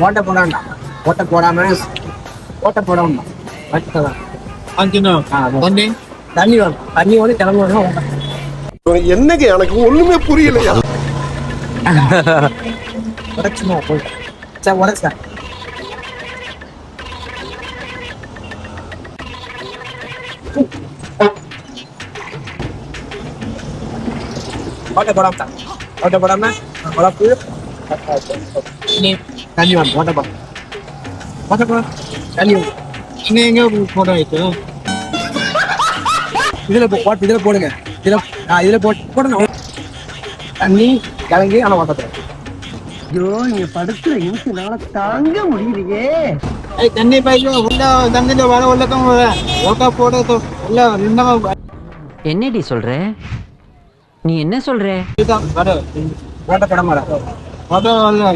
ஓட்ட போடாண்டா. ஓட்ட போடாம ஓட்ட போடாம தண்ணி தண்ணி வரும். தண்ணி வந்து கிளம்பு வரும். என்னங்க எனக்கு ஒண்ணுமே புரியலையா? உடச்சுமா போயிட்டு சார் உடச்சா ஓட்ட போடாம தான். ஓட்ட போடாம உழப்பு தண்ணி வரும். ஓட்ட போட ஓட்ட போட தண்ணி வரும். இங்க எங்க போட வைத்து இதுல போடுங்க. இதுல போடணும். தண்ணி கிளங்கி ஆனால் ஓட்ட போடும். ஐயோ இங்க படுத்துற இன்சுனால தாங்க முடியலையே. தண்ணி பைக்கு உள்ள தண்ணில வர உள்ளக்கம் ஓட்டா போட உள்ள நின்னவ என்னடி சொல்ற? நீ என்ன சொல்ற? வர ஓட்ட போட மாட்டேன். ஓட்டா வரல